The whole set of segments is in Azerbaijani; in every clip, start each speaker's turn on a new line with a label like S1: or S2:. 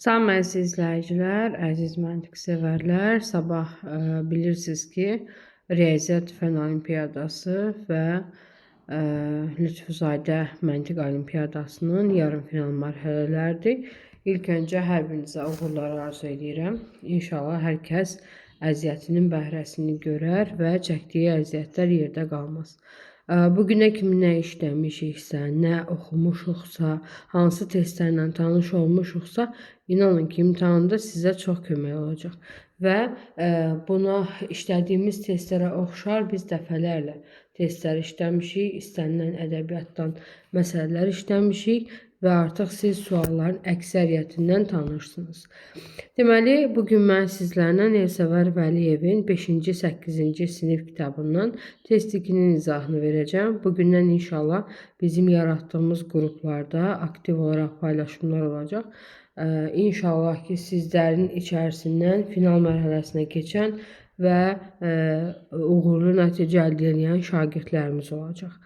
S1: Salam əziz izləyicilər, əziz məntiq sevərlər. Sabah bilirsiniz ki, Riyaziyyat Fen Olimpiyadası və Lütfüzadə Məntiq Olimpiyadasının yarımfinal mərhələləridir. İlk öncə hər birinizə uğurlar arzu edirəm. İnşallah hər kəs əziyyətinin bəhrəsini görər və çəkdiyi əziyyətlər yerdə qalmaz. Bugünə kimi nə işləmişiksə, nə oxumuşuqsa, hansı testlərlə tanış olmuşuqsa, inanın ki, imtahanda sizə çox kömək olacaq. Və buna işlədiyimiz testlərə oxşar biz dəfələrlə testlər işləmişik, istənilən ədəbiyyatdan məsələlər işləmişik və artıq siz sualların əksəriyyətindən tanırsınız. Deməli, bugün mən sizlərlə Elsəvər Vəliyevin 5-ci, 8-ci sinif kitabından test 2-nin izahını verəcəm. Bugündən inşallah bizim yaratdığımız qruplarda aktiv olaraq paylaşımlar olacaq. İnşallah ki, sizlərin içərisindən final mərhələsinə keçən və uğurlu nəticə əldə edən şagirdlərimiz olacaq.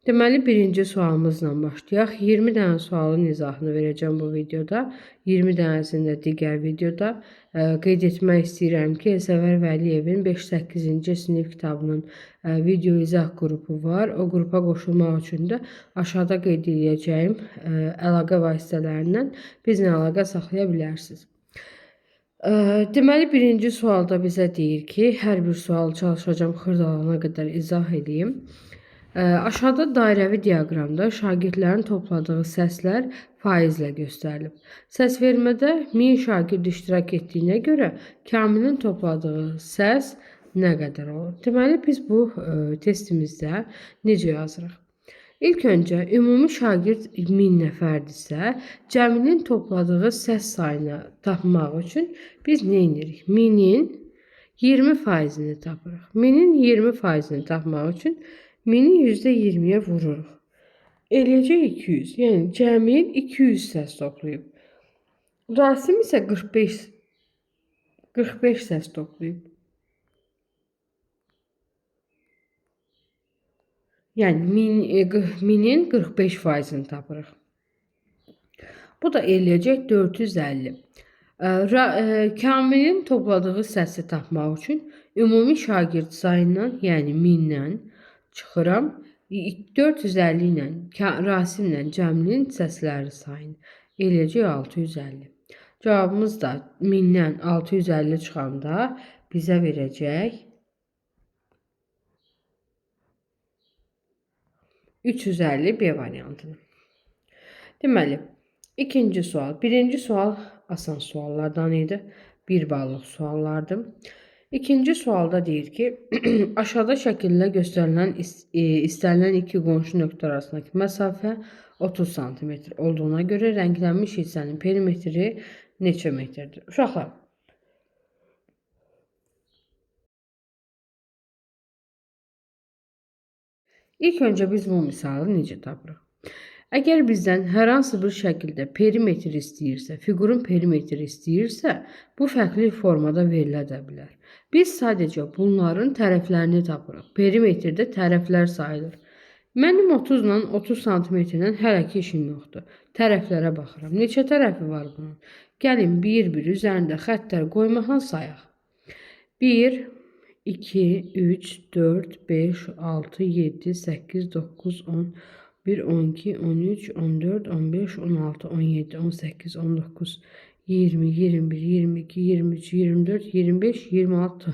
S1: Deməli, birinci sualımızla başlayaq. 20 dənə sualın izahını verəcəm bu videoda. 20 dənəsini də digər videoda. Qeyd etmək istəyirəm ki, Elsəvər Vəliyevin 5-8-ci sinif kitabının video izah qrupu var. O qrupa qoşulmaq üçün də aşağıda qeyd edəcəyim əlaqə vasitələrindən bizlə əlaqə saxlaya bilərsiniz. Deməli, birinci sualda bizə deyir ki, hər bir sualı çalışacağım xırdalana qədər izah edeyim. Aşağıda dairəvi diaqramda şagirdlərin topladığı səslər faizlə göstərilib. Səsvermədə 1000 şagird iştirak etdiyinə görə Kamilin topladığı səs nə qədər olur? Deməli, biz bu testimizdə necə yazırıq? İlk öncə, ümumi şagird 1000 nəfərdirsə, Cəmilin topladığı səs sayını tapmaq üçün biz nə edirik? 1000-in 20%-ni tapırıq. 1000-in 20%-ni tapmaq üçün 1000-i %20-yə vururuq. Eləcə 200. Yəni, Cəmil 200 səs toplayıb. Rasim isə 45 səs toplayıb. Yəni, 1000-in 45%-ni tapırıq. Bu da eləyəcək 450. Kamilin topladığı səsi tapmaq üçün ümumi şagird sayından, yəni 1000-dən çıxıram. 450 ilə Rasimlə Cəmilin səsləri sayını eləcək 650. Cavabımız da 1000-dən 650 çıxanda bizə verəcək 350 B variantını. Deməli, ikinci sual. Birinci sual asan suallardan idi. 1 ballıq suallardır. İkinci sualda deyir ki, aşağıda şəkildə göstərilən istənilən iki qonşu nöqtə arasındakı məsafə 30 cm olduğuna görə rənglənmiş hissənin perimetri neçə metrdir? Uşaqlar, ilk öncə biz bu misalı necə tapırıq? Əgər bizdən hər hansı bir şəkildə perimetr istəyirsə, fiqurun perimetri istəyirsə, bu fərqli formada verilə də bilər. Biz sadəcə bunların tərəflərini tapırıq. Perimetrdə tərəflər sayılır. Mənim 30 ilə 30 cm-dən hələ ki işim yoxdur. Tərəflərə baxıram. Neçə tərəfi var bunun? Gəlin bir-bir üzərində xəttlər qoymaqla sayaq. 1, 2, 3, 4, 5, 6, 7, 8, 9, 10, 1, 12, 13, 14, 15, 16, 17, 18, 19, 20, 21, 22, 23, 24, 25, 26.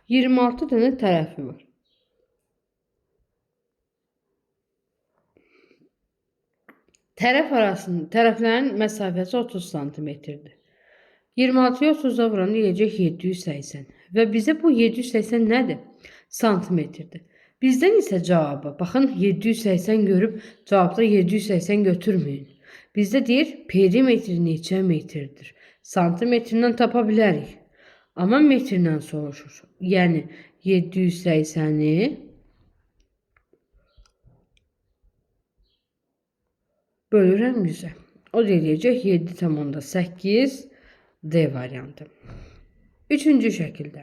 S1: 26 dənə tərəfi var. Tərəflərin məsafəsi 30 cm-dir. 26-ya 30-da vuran eləcək 780. Və bizə bu 780 nədir? Santimetrdir. Bizdən isə cavabı, baxın 780 görüb cavabda 780 götürməyin. Bizdə deyir perimetri neçə metrdir? Santimetrindən tapa bilərik. Amma metrdən soruşur. Yəni 780-i bölürəm 100-ə. O deyəcək 7,8 D variantı. Üçüncü şəkildə.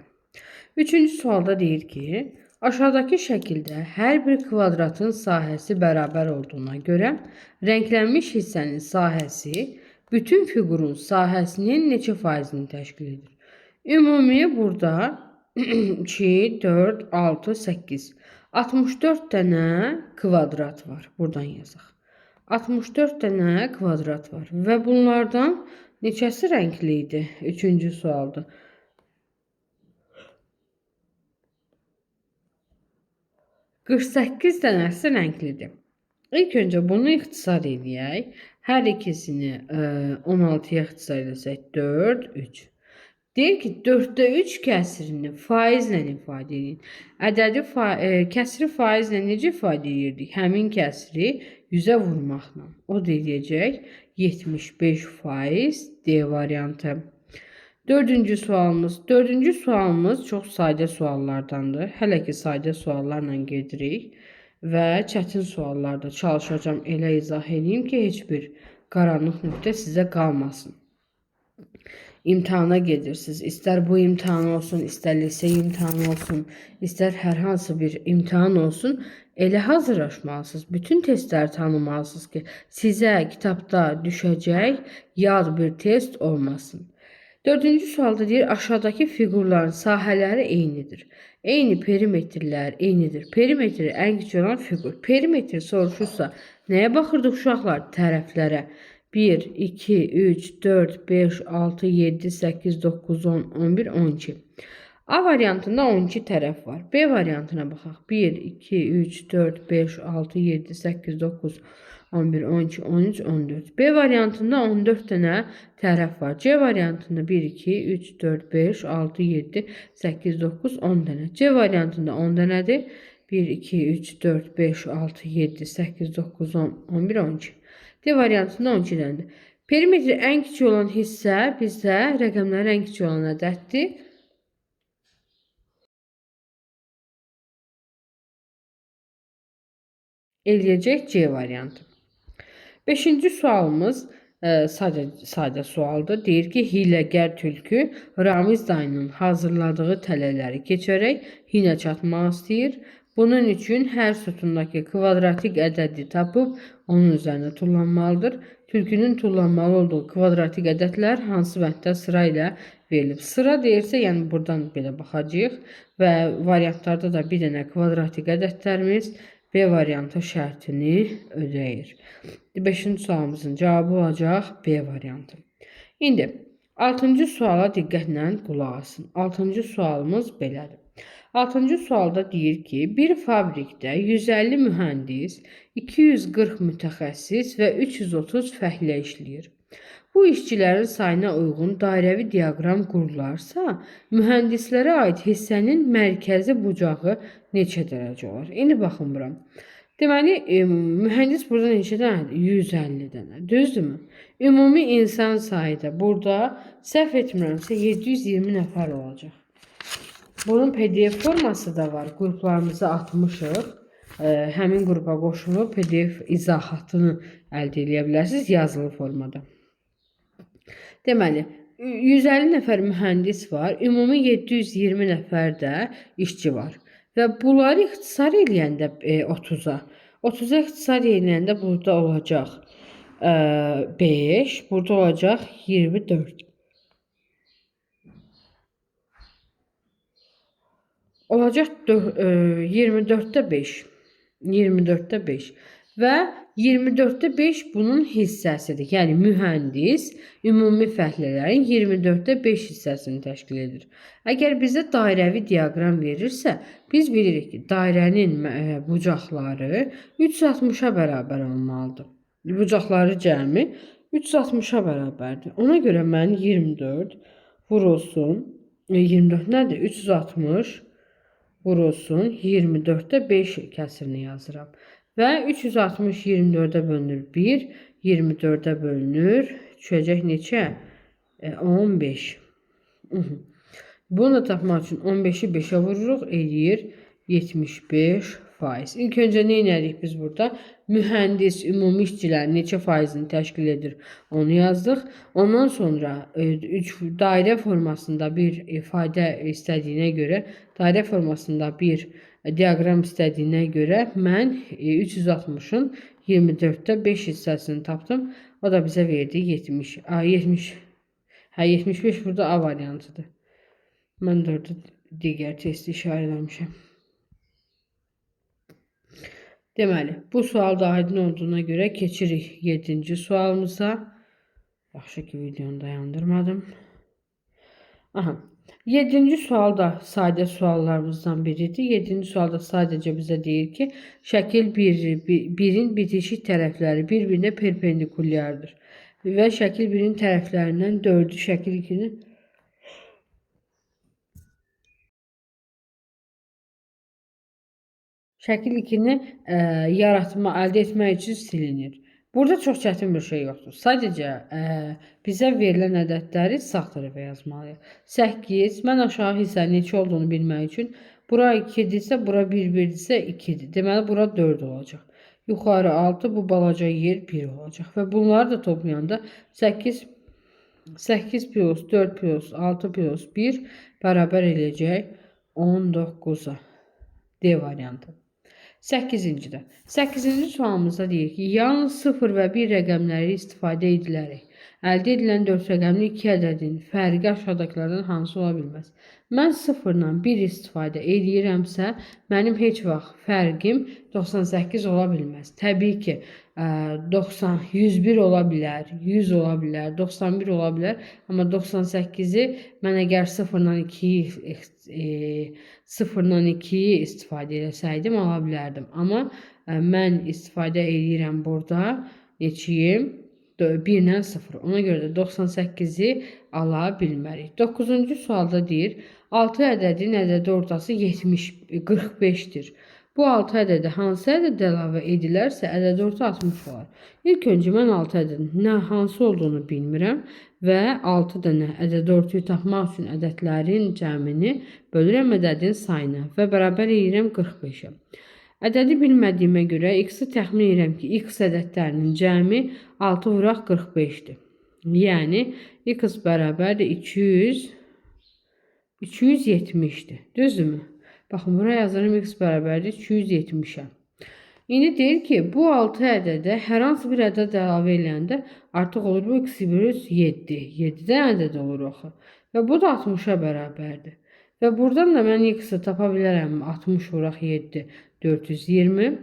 S1: Üçüncü sualda deyir ki, aşağıdakı şəkildə hər bir kvadratın sahəsi bərabər olduğuna görə rənglənmiş hissənin sahəsi bütün fiqurun sahəsinin neçə faizini təşkil edir? Ümumi burada 2, 4, 6, 8. 64 dənə kvadrat var. Buradan yazaq. 64 dənə kvadrat var və bunlardan neçəsi rəngli idi? Üçüncü sualdır. 48 dənəsi rənglidir. İlk öncə bunu ixtisar edək. Hər ikisini 16-ya ixtisar etsək 4, 3. Deyir ki, 4'də 3 kəsirini faizlə ifadə edin. Ədədi kəsri faizlə necə ifadə edirdik? Həmin kəsri 100'ə vurmaqla. O deyəcək 75 faiz D variantı. Dördüncü sualımız çox sadə suallardandır. Hələ ki sadə suallarla gedirik və çətin suallarda çalışacağım elə izah edeyim ki, heç bir qaranlıq nöqtə sizə qalmasın. İmtahana gedirsiniz. İstər bu imtahan olsun, istər lise imtahanı olsun, istər hər hansı bir imtahan olsun, elə hazırlaşmalısınız. Bütün testləri tanımalısınız ki, sizə kitabda düşəcək yad bir test olmasın. Dördüncü sualda deyir, aşağıdakı fiqurların sahələri eynidir. Eyni perimetrlər eynidir. Perimetri ən kiçik olan fiqur. Perimetri soruşursa, nəyə baxırdıq uşaqlar? Tərəflərə. 1, 2, 3, 4, 5, 6, 7, 8, 9, 10, 11, 12. A variantında 12 tərəf var. B variantına baxaq. 1, 2, 3, 4, 5, 6, 7, 8, 9, 11, 12, 13, 14. B variantında 14 dənə tərəf var. C variantında 1, 2, 3, 4, 5, 6, 7, 8, 9, 10 dənə. C variantında 10 dənədir. 1, 2, 3, 4, 5, 6, 7, 8, 9, 10, 11, 12. D variantında 12 dənədir. Perimetri ən kiçik olan hissə bizdə rəqəmlərin ən kiçik olan ədəddir. Eləyəcək C variantı. Beşinci sualımız sadə sualdır. Deyir ki, hiləgər tülkü Ramiz dayının hazırladığı tələləri keçərək hinə çatmaq istəyir. Bunun üçün hər sütundakı kvadratik ədədi tapıb onun üzərində tullanmalıdır. Tülkünün tullanmalı olduğu kvadratik ədədlər hansı bənddə sıra ilə verilib? Sıra deyirsə, yəni buradan belə baxacağıq və variantlarda da bir dənə kvadratik ədədlərimiz B variantı şərtini ödəyir. 5-ci sualımızın cavabı olacaq B variantı. İndi 6-cı suala diqqətlə qulaq asın. 6-cı sualımız belədir. 6-cı sualda deyir ki, bir fabrikdə 150 mühəndis, 240 mütəxəssis və 330 fəhlə işləyir. Bu işçilərin sayına uyğun dairəvi diaqram qurularsa, mühəndislərə aid hissənin mərkəzi bucağı neçə dərəcə olar? İndi baxın bura. Deməli, mühəndis burada neçə dənədir? 150 dənə. Düzdürmü? Ümumi insan sayı da burada səhv etmirəmsə 720 nəfər olacaq. Bunun PDF forması da var. Qruplarımıza atmışıq. Həmin qrupa qoşulub PDF izahatını əldə edə bilərsiniz yazılı formada. Deməli, 150 nəfər mühəndis var, ümumi 720 nəfər də işçi var. Və bunları ixtisar eləyəndə 30'a. 30'a ixtisar eləyəndə burada olacaq 5, burada olacaq 24. Olacaq 24'də 5. 24'də 5. Və 24'də 5 bunun hissəsidir. Yəni mühəndis ümumi fəhlələrin 24'də 5 hissəsini təşkil edir. Əgər bizə dairəvi diaqram verirsə, biz bilirik ki, dairənin bucaqları 360'a bərabər olmalıdır. Bucaqları cəmi 360'a bərabərdir. Ona görə mən 24 vurulsun, 24 nədir? 360 vurulsun, 24'də 5 kəsirini yazıram. Və 360 24'ə bölünür 1, 24'ə bölünür, düşəcək neçə? 15. Bunu da tapmaq üçün 15'i 5'ə vururuq, eləyir 75 faiz. İlk öncə nə edirik biz burada? Mühəndis ümumi işçilərin neçə faizini təşkil edir? Onu yazdıq. Ondan sonra dairə formasında bir ifadə istədiyinə görə, dairə formasında bir diaqram istədiyinə görə mən 360'ın 24'də 5 hissəsini tapdım. O da bize verdi 70. 70. Hə 75 burada A variantıdır. Mən də orada digər testi işarələmişəm. Deməli, bu sual da aydın olduğuna görə keçirik 7-ci sualımıza. Yaxşı ki, videonu dayandırmadım. Aha. 7-ci sual da sadə suallarımızdan biridir. 7-ci sualda sadəcə bizə deyir ki, şəkil 1-in bitişik tərəfləri bir-birinə perpendikulyardır. Və şəkil 1-in tərəflərindən 4-ü şəkil 2-nin şəkil 2-ni əldə etmək üçün silinir. Burada çox çətin bir şey yoxdur. Sadəcə bizə verilən ədədləri sağ tərəfə yazmalıyıq. 8, mən aşağı hissənin neçə olduğunu bilmək üçün, bura 2-dirsə, bura 1-1-dirsə 2-dir. Deməli, bura 4 olacaq. Yuxarı 6, bu balaca yer 1 olacaq. Və bunları da toplayanda 8 plus 4 plus 6 plus 1 bərabər eləyəcək 19-a. D variantı. 8-ci 8-ci sualımızda deyir ki, yalnız 0 və 1 rəqəmləri istifadə edilərək əldə edilən 4 rəqəmli 2 ədədin fərqi aşağıdakılardan hansı ola bilməz? Mən 0 ilə 1 istifadə edirəmsə, mənim heç vaxt fərqim 98 ola bilməz. Təbii ki, 101 ola bilər, 100 ola bilər, 91 ola bilər. Amma 98-i mən əgər 0 ilə 2-yi istifadə etsəydim ala bilərdim. Amma mən istifadə edirəm burada neçiyim? 1 ilə 0. Ona görə də 98-i ala bilmərik. 9-cu sualda deyir, 6 ədədin ədədi ortası 45-dir. Bu 6 ədədə hansı ədəd əlavə edilərsə, ədəd orta 60 olar. İlk öncə mən 6 ədədin hansı olduğunu bilmirəm və 6 dənə ədəd ortayı tapmaq üçün ədədlərin cəmini bölürəm ədədin sayına və bərabər edirəm 45-ə. Ədədi bilmədiyimə görə x-i təxmin edirəm ki, x ədədlərinin cəmi 6 vuraq 45-dir. Yəni, x bərabərdir 270-dir. Düzdürmü? Baxın, buraya yazarım x bərabərdir 270-ə. İndi deyir ki, bu 6 ədədə hər hansı bir ədəd əlavə eləyəndə artıq olur bu x bölüs 7. 7-dən ədəd olur axı. Və bu da 60-a bərabərdir. Və buradan da mən x-i tapa bilərəm. 60 vuraq 7, 420.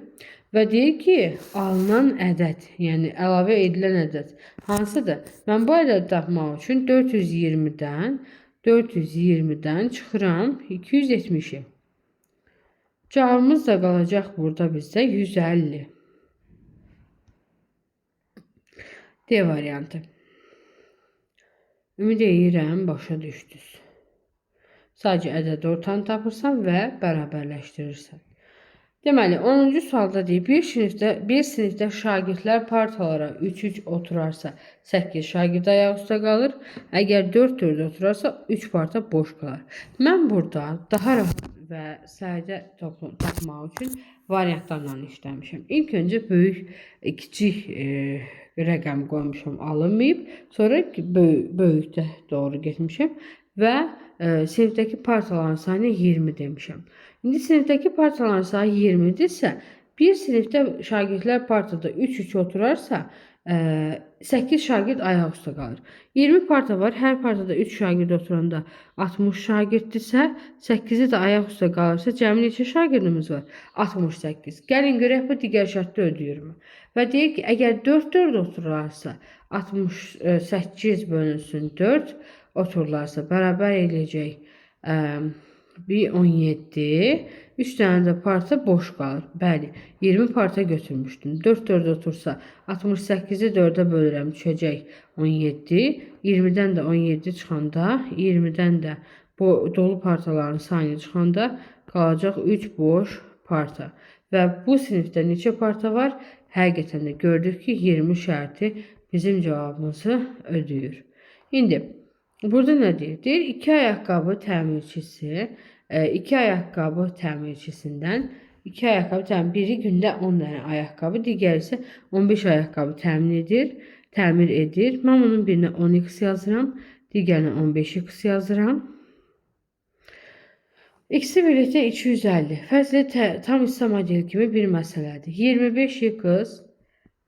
S1: Və deyir ki, alınan ədəd, yəni əlavə edilən ədəd hansıdır? Mən bu ədədi tapmaq üçün 420-dən çıxıram 270-i. Cavabımız da qalacaq burada bizdə 150. D variantı. Ümid edirəm, başa düşdünüz. Sadəcə ədəd ortanı tapırsan və bərabərləşdirirsən. Deməli, 10-cu sualda deyib, bir sinifdə şagirdlər partalara 3-3 oturarsa 8 şagird ayaq üstə qalır. Əgər 4-4 oturarsa 3 parta boş qalar. Mən burada daha rahat və sədə tapmaq üçün variantlarla işləmişəm. İlk öncə kiçik rəqəm qoymuşam, alınmayıb. Sonra böyükdə doğru getmişəm və sinifdəki partaların sayını 20 demişəm. İndi sinifdəki partaların sayı 20-dirsə, bir sinifdə şagirdlər partada 3-3 oturarsa, 8 şagird ayaq üstə qalır. 20 parta var, hər partada 3 şagird oturanda 60 şagirddirsə, 8-i də ayaq üstə qalırsa, cəmi neçə şagirdimiz var? 68. Gəlin görək bu digər şərtdə ödəyirmi? Və deyir ki, əgər 4-4 otururlarsa, 68 bölünsün 4 otururlarsa, bərabər eləyəcək 17, 3 dənə də parta boş qalır. Bəli, 20 parta götürmüşdüm. 4-4 otursa 68-i 4-ə bölürəm, düşəcək 17. 20-dən də 17 çıxanda, 20-dən də bu dolu partaların sayını çıxanda qalacaq 3 boş parta. Və bu sinifdə neçə parta var? Həqiqətən də gördük ki, 20 şərti bizim cavabımızı ödəyir. İndi burada nə deyir? Deyir, 2 ayaqqabı təmirçisi, 2 ayaqqabı təmirçisindən, 2 ayaqqabı biri gündə 10 dənə ayaqqabı, digəri isə 15 ayaqqabı təmir edir. Mən onun birinə 10x yazıram, digərinə 15x yazıram. İkisi birlikdə 250. Fəzli tam hissə modeli kimi bir məsələdir. 25x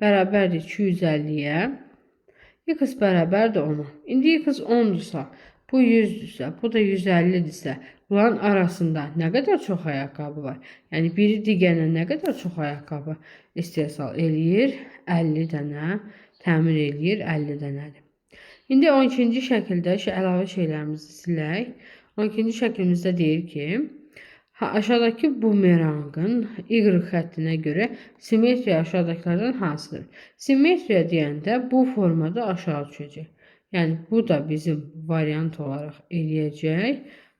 S1: bərabərdir 250-yə. X bərabərdir 10-a. İndi X 10-dursa, bu 100-dürsə, bu da 150-dirsə, bunların arasında nə qədər çox ayaqqabı var? Yəni biri digərinə nə qədər çox ayaqqabı istehsal eləyir? 50 dənə təmin eləyir, 50 dənədir. İndi 12-ci şəkildə əlavə şeylərimizi silək. 12-ci şəklimizdə deyir ki, aşağıdakı bumeranqın Y xəttinə görə simmetriya aşağıdakilərdən hansıdır? Simmetriya deyəndə bu formada aşağı düşəcək. Yəni bu da bizim variant olaraq eləyəcək.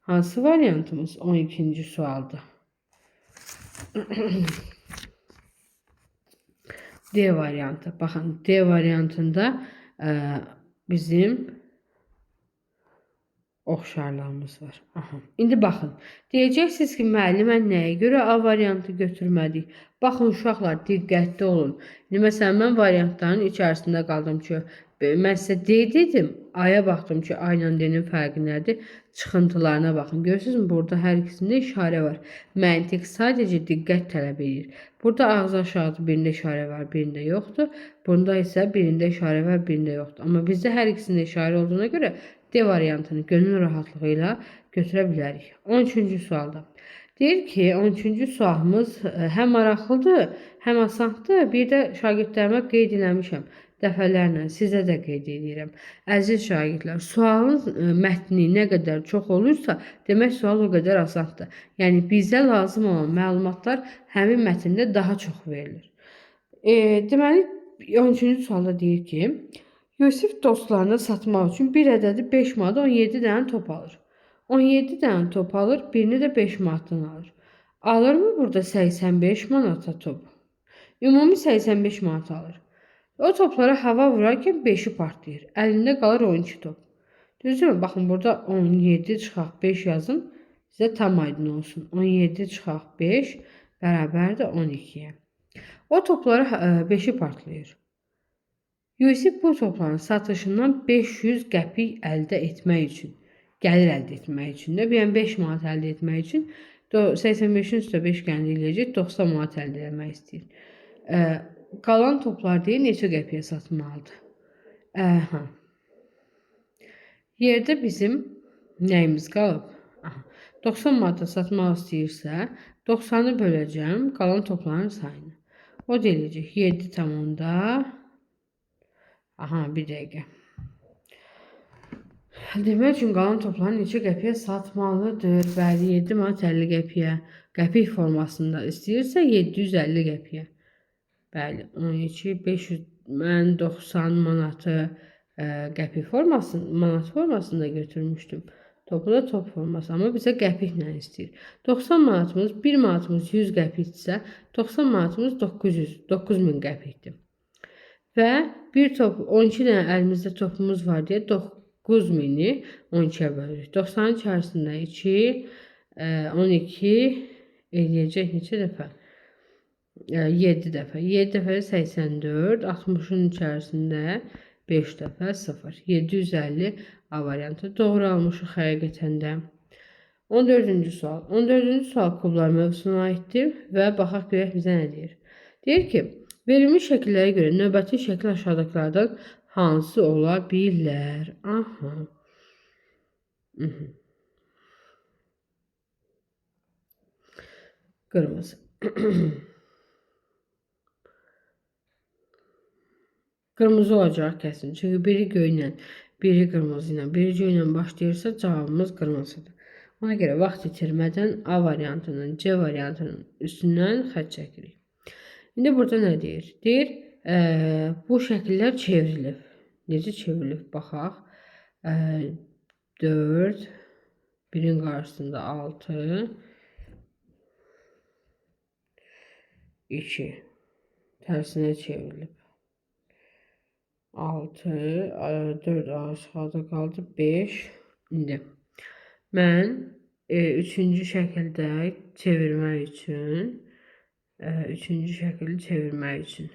S1: Hansı variantımız 12-ci sualda? D variantı. Baxın, D variantında bizim oxşarlarımız var. Aha. İndi baxın. Deyəcəksiniz ki, müəllimə nəyə görə A variantı götürmədik? Baxın uşaqlar, diqqətli olun. İndi məsələn mən variantların içərisində qaldım ki, mən sizə D dedim, A-ya baxdım ki, A ilə D-nin fərqi nədir? Çıxıntılarına baxın. Görürsünüzmü? Burada hər ikisində işarə var. Məntiq sadəcə diqqət tələb edir. Burada ağzı aşağıda birində işarə var, birində yoxdur. Bunda isə birində işarə var, birində yoxdur. Amma bizdə hər ikisində işarə olduğuna görə D variantını gönül rahatlığı ilə götürə bilərik. 13-cü sualda. Deyir ki, 13-cü sualımız həm maraqlıdır, həm asandır. Bir də şagirdlərimə qeyd eləmişəm. Dəfələrlə sizə də qeyd edirəm. Əziz şagirdlər, sualın mətni nə qədər çox olursa, demək sual o qədər asandır. Yəni bizə lazım olan məlumatlar həmin mətndə daha çox verilir. Deməli 13-cü sualda deyir ki, Yusif dostlarına satmaq üçün bir ədədi 5 manata 17 dənə top alır. 17 dənə top alır, birini də 5 manatdan alır. Alırmı burada 85 manata top? Ümumi 85 manat alır. O toplara hava vurarkən 5'i partlayır. Əlində qalır 12 top. Düzdürmü? Baxın burada 17 çıxaq 5 yazın. Sizə tam aydın olsun. 17 çıxaq 5 bərabərdir 12'ye. O topları 5'i partlayır. Yusif bu topların satışından 500 qəpik əldə etmək üçün, gəlir əldə etmək üçün də, yəni 5 manat əldə etmək üçün 85'in üstə 5 qəndi eləyəcək, 90 manat əldə etmək istəyir. Qalan toplar deyil, neçə qəpiyə satmalıdır? Yerdə bizim nəyimiz qalıb? 90 manata satmaq istəyirsə, 90'ı böləcəm qalan topların sayını. O da eləyəcək 7 tamamda. Aha, bir dəqiqə. Demək üçün qalan topların neçə qəpiyə satmalıdır? Bəli, 7 manat 50 qəpiyə. Qəpik formasında istəyirsə 750 qəpiyə. Bəli, 12, 500, mən 90 manatı qəpik manat formasında götürmüşdüm. Topu da top forması, amma bizə qəpiklə istəyir. 90 manatımız, 1 manatımız 100 qəpikdirsə, 90 manatımız 9000 qəpikdir. Və bir top 12 dənə əlimizdə topumuz var deyə 9000'i 12'ye bölürük. 90'ın içərisində 2, 12 eləyəcək neçə dəfə? 7 dəfə. 7 dəfə 84, 60'ın içərisində 5 dəfə 0. 750 A variantı. Doğru almışıq həqiqətən də. 14-cü sual. 14-cü sual kublar mövzusuna aiddir və baxaq görək bizə nə deyir. Deyir ki, verilmiş şəkillərə görə növbəti şəkil aşağıdakilərdən hansı ola bilər? Aha. Qırmızı. Qırmızı olacaq kəsin. Çünki biri göylə, biri qırmızı ilə, biri göylə başlayırsa cavabımız qırmızıdır. Ona görə vaxt itirmədən A variantının, C variantının üstündən xətt çəkirik. İndi burada nə deyir? Deyir, bu şəkillər çevrilib. Necə çevrilib? Baxaq. 4, birin qarşısında 6, 2, tərsinə çevrilib. 6, 4 aşağıda qaldı, 5. İndi mən 3-cü şəkildə çevirmək üçün, 3-cü şəkili çevirmək üçün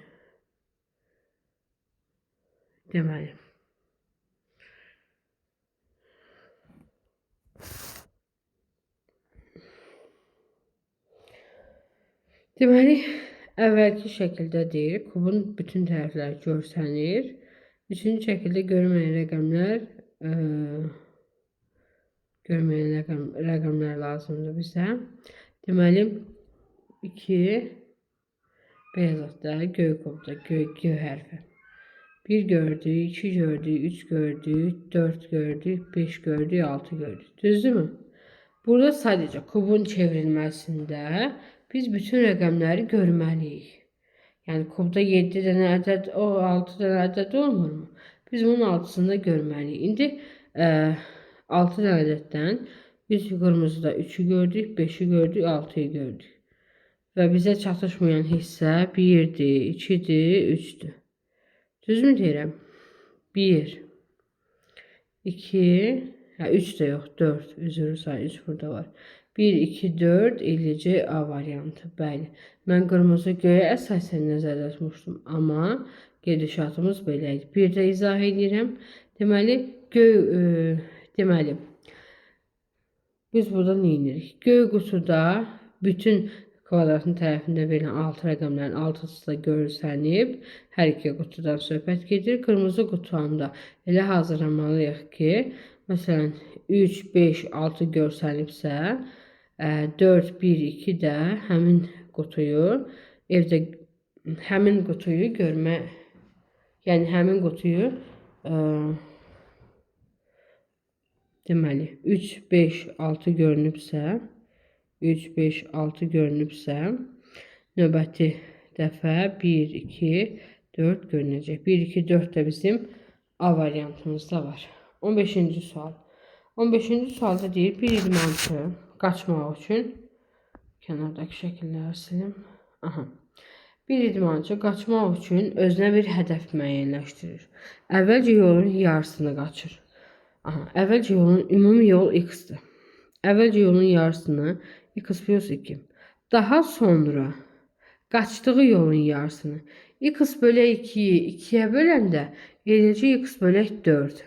S1: deməli əvvəlki şəkildə deyir, kubun bütün tərəfləri görsənir Üçüncü şəkildə görünməyən rəqəmlər, ə, görünməyən rəqəmlər lazımdır bizə. Deməli 2 beyazlıqda, göy qubda, göy hərfi. 1 gördük, 2 gördük, 3 gördük, 4 gördük, 5 gördük, 6 gördük. Düzdürmü? Burada sadəcə kubun çevrilməsində biz bütün rəqəmləri görməliyik. Yəni kubda 7 dənə ədəd, o 6 dənə ədəd olmurmu? Biz bunun 6-sını da görməliyik. İndi 6 dənə ədəddən biz qırmızıda 3'ü gördük, 5'i gördük, 6'yı gördük. Və bizə çatışmayan hissə 1'dir, 2'dir, 3'dür. Düzmü deyirəm? 1, 2, 3 de yok, 4. Üzrü say, 3 burada var. 1, 2, 4 eləcə A variantı. Bəli. Mən qırmızı göyə əsasən nəzərdə tutmuşdum. Amma gedişatımız belə idi. Bir də izah edirəm. Deməli, deməli, biz burada nə edirik? Göy qutuda bütün kvadratın tərəfində verilən 6 rəqəmlərin 6'sı da görsənib. Hər iki qutudan söhbət gedir. Qırmızı qutanda elə hazırlamalıyıq ki, məsələn 3, 5, 6 görsənibsə, 4, 1, 2 də həmin qutuyu evdə həmin qutuyu görmə, yəni həmin qutuyu deməli 3, 5, 6 görünübsə, 3, 5, 6 görünübsə, növbəti dəfə 1, 2, 4 görünəcək. 1, 2, 4 də bizim A variantımızda var. 15-ci sual. 15-ci sualda deyir, bir idmançı qaçmaq üçün, kənardakı şəkilləri silim. Aha. Bir idmançı qaçmaq üçün özünə bir hədəf müəyyənləşdirir. Əvvəlcə yolun yarısını qaçır. Aha. Əvvəlcə yolun ümumi yol x-dir. Əvvəlcə yolun yarısını x plus 2. Daha sonra qaçdığı yolun yarısını x bölək 2'yi 2'ye böləndə eləcə x bölək 4.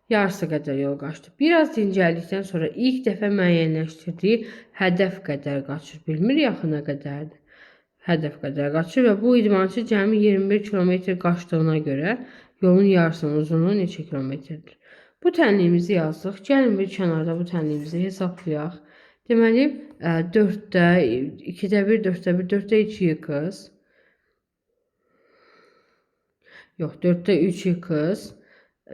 S1: Yarısı qədər yol qaçdı. Biraz dincəldikdən sonra ilk dəfə müəyyənləşdirdiyi hədəf qədər qaçır. Bilmir yaxına qədərdir. Hədəf qədər qaçır və bu idmançı cəmi 21 kilometr qaçdığına görə yolun yarısının uzunluğu neçə kilometrdir? Bu tənliyimizi yazdıq. Gəlin bir kənarda bu tənliyimizi hesablayaq. Deməli 4'də 2'də 1, 4'də 1, 4'də 2 x. Yox, 4'də 3 x.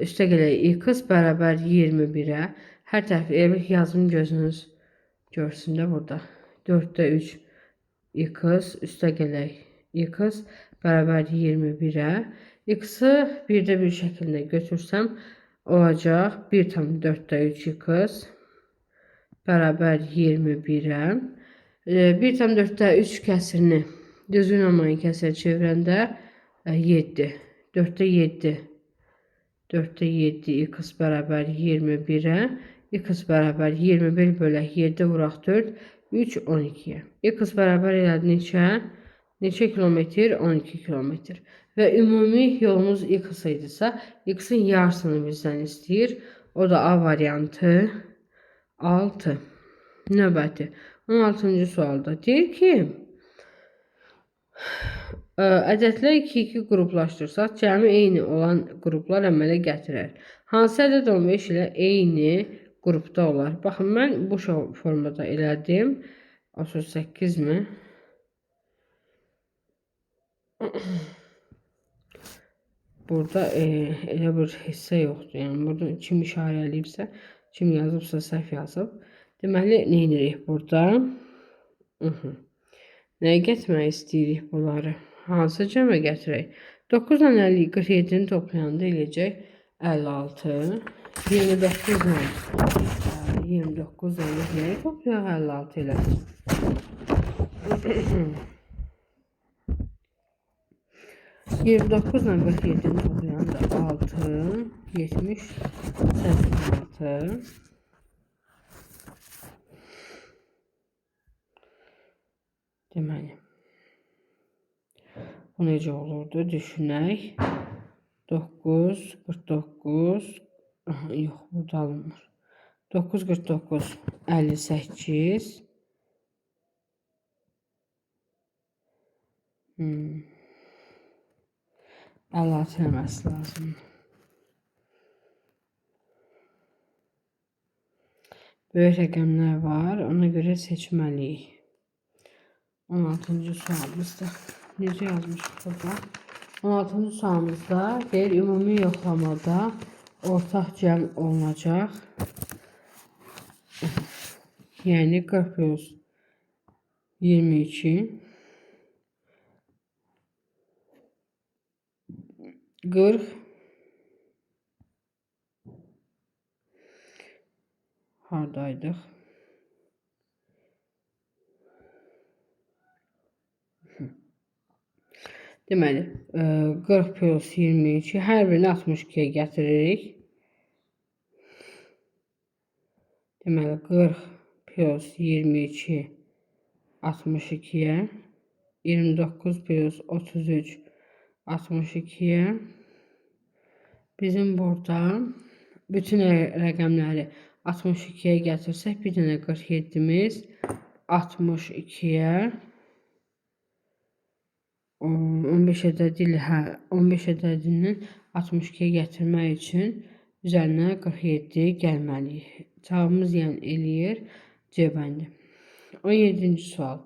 S1: Üstə gələk x bərabər 21'ə. Hər tərəfi yazım gözünüz görsün də burada. 4'də 3 x üstə gələk x bərabər 21'ə. X-ı 1'də 1 şəklində götürsəm olacaq 1/4'də 3 x bərabər 21'ə. 1/4'də 3 kəsirini düzgün olmayan kəsirə çevirəndə 7. 4'də 7. 4'də 7 x bərabər 21'ə. X bərabər 21 bölək 7 vuraq 4. 3, 12'ye. X bərabər elədi neçə? Neçə kilometr? 12 kilometr. Və ümumi yolumuz x idisə, x-in yarısını bizdən istəyir. O da A variantı 6. Növbəti 16-cı sualda deyir ki, ədədlər 2-2 qruplaşdırsaq, cəmi eyni olan qruplar əmələ gətirər. Hansı ədəd 15 ilə eyni qrupda olar? Baxın, mən bu formada elədim. 38 mi? Burada elə bir hissə yoxdur. Yəni burada kim işarəliyibsə, kim yazıbsa səhv yazıb. Deməli, nə edirik burada? Nəyə gətirmək istəyirik bunları? Hansı cəmə gətirək? 9 ilə 47-ni toplayanda eləyəcək 56. 29 ilə 27 toplayaq 56 ilə. 29 ilə 47'ni toplayanda 6, 70, 86. Deməli, bu necə olurdu? Düşünək. 9, 49, yox, burada alınmır. 9, 49, 58. 58 əlavə etməsi lazım. Böyük rəqəmlər var, ona görə seçməliyik. 16-cı sualımızda necə yazmışıq burada? 16-cı sualımızda deyir, ümumi yoxlamada ortaq cəm olunacaq. Yəni 40 plus 22 40 hardaydıq? Deməli, 40 plus 22 hər birini 62-yə gətiririk. Deməli, 40 plus 22 62-yə, 29 plus 33 62-yə. Bizim burada bütün rəqəmləri 62-yə gətirsək, bir dənə 47-miz 62-yə 15 ədədini 62-yə gətirmək üçün üzərinə 47 gəlməliyik. Cavabımız yəni eləyir C bəndi. 17-ci sual.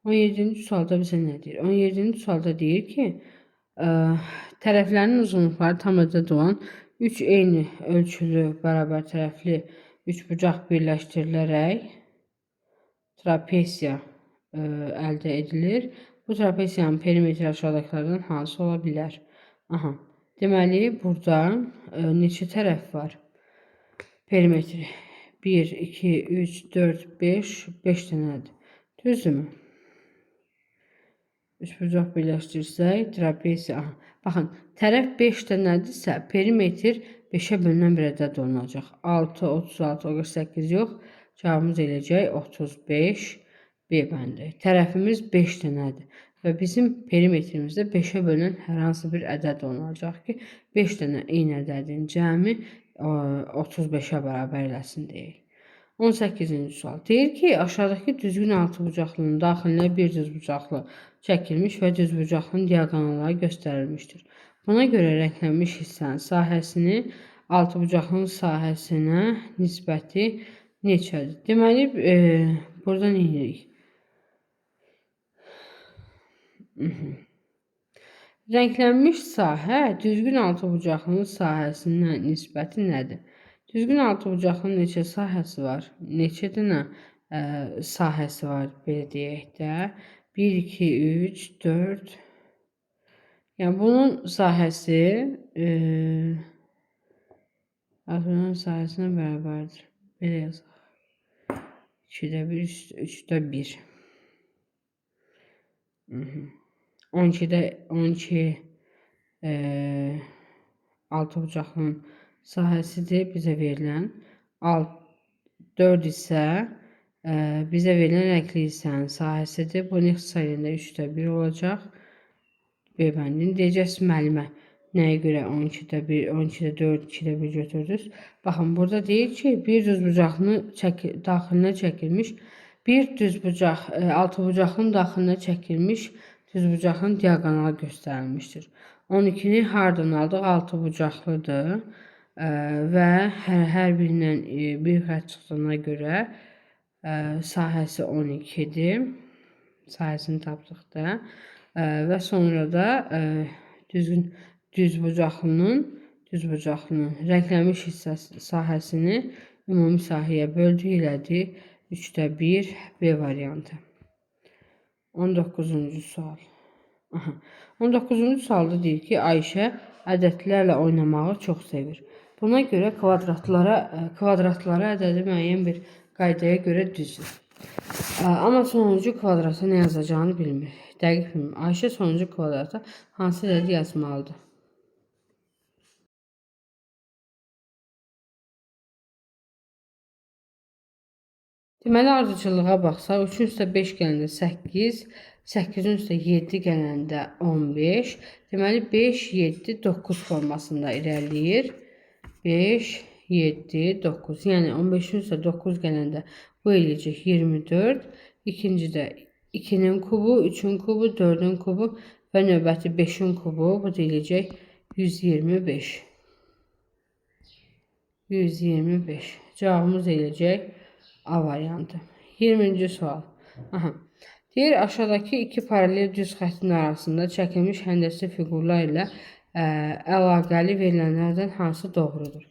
S1: 17-ci sualda bizə nə deyir? 17-ci sualda deyir ki, tərəflərin uzunluqları tam ədəd olan 3 eyni ölçülü bərabər tərəfli üçbucaq birləşdirilərək trapesiya əldə edilir. Bu trapesiyanın perimetri aşağıdakilərdən hansı ola bilər? Deməli, burada neçə tərəf var? Perimetri 1, 2, 3, 4, 5, 5 dənədir. Düzdürmü? Üçbucaq birləşdirsək, trapesiya. Baxın, tərəf 5 dənədirsə, perimetr 5-ə bölünən bir ədəd olunacaq. 6, 36, 38 yox. Cavabımız eləyəcək 35 B bəndi. Tərəfimiz 5 dənədir. Və bizim perimetrimizdə 5-ə bölünən hər hansı bir ədəd olunacaq ki, 5 dənə eyni ədədin cəmi 35-ə bərabər eləsin deyil. 18-ci sual. Deyir ki, aşağıdakı düzgün altıbucaqlının daxilinə bir düzbucaqlı çəkilmiş və düzbucaqlının diaqonalları göstərilmişdir. Buna görə rənglənmiş hissənin sahəsini altıbucaqlının sahəsinə nisbəti neçədir? Deməli, burada nə edirik? Rənglənmiş sahə düzgün altıbucaqlının sahəsindən nisbəti nədir? Düzgün altıbucaqlının neçə sahəsi var? Neçə dənə sahəsi var, belə deyək də. 1, 2, 3, 4. Yəni, bunun sahəsi altıbucaqlının sahəsinə bərabərdir. Belə yazaq. 2-də 1, 3-də 1. 12 altıbucaqlının sahəsidir bizə verilən. 4 isə bizə verilən rəngli hissənin sahəsidir. Bu ixtisariyəndə 3-də 1 olacaq. B bəndini deyəcəksiniz müəllimə. Nəyə görə 12-də 1, 12-də 4, 2-də 1 götürdünüz? Baxın, burada deyir ki, bir düzbucaqlının daxilinə çəkilmiş, bir düzbucaq, altıbucaqlının daxilinə çəkilmiş düzbucaqlının diaqonalı göstərilmişdir. 12-ni hardan aldıq? Altıbucaqlıdır və hər birindən bir xətt çıxdığına görə sahəsi 12-dir. Sahəsini tapdıq da. Və sonra da düzbucaqlının rənglənmiş hissəsi sahəsini ümumi sahəyə böldük, elədi 3-də 1 B variantı. 19-cu sual. 19-cu sualda deyir ki, Ayşə ədədlərlə oynamağı çox sevir. Buna görə kvadratlara ədədi müəyyən bir qaydaya görə düzür. Amma sonuncu kvadrata nə yazacağını bilmir. Dəqiq bilmir. Ayşə sonuncu kvadrata hansı ədədi yazmalıdır? Deməli, ardıcıllığa baxsaq, 3-ün üstə 5 gələndə 8, 8-in üstə 7 gələndə 15. Deməli, 5, 7, 9 formasında irəliləyir. 5, 7, 9. Yəni, 15-in üstə 9 gələndə bu eləyəcək 24. İkincidə 2-nin kubu, 3-ün kubu, 4-ün kubu və növbəti 5-in kubu bu deyiləcək 125. 125. Cavabımız eləyəcək A variantı. 20-ci sual. Aha. Deyir, aşağıdakı iki paralel düz xəttin arasında çəkilmiş həndəsi fiqurlar ilə əlaqəli verilənlərdən hansı doğrudur?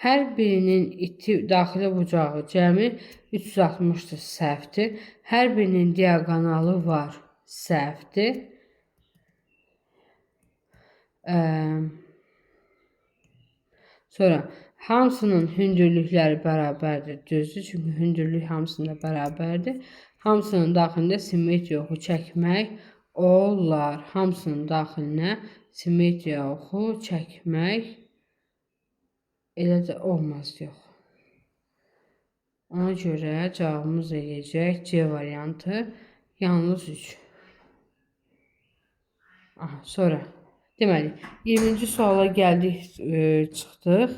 S1: Hər birinin iti daxili bucağı cəmi 360-dır, səhvdir. Hər birinin diaqonalı var, səhvdir. Sonra hamısının hündürlükləri bərabərdir, düzdür, çünki hündürlük hamısında bərabərdir. Hamısının daxilində simmetriya oxu çəkmək olar. Hamısının daxilinə simmetriya oxu çəkmək elə də olmaz, yox. Ona görə cavabımız eləyəcək C variantı, yalnız 3. Aha, sonra deməli 20-ci suala gəldik, çıxdıq.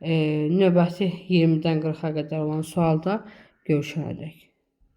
S1: Növbəti 20-dən 40-a qədər olan sualda görüşərək.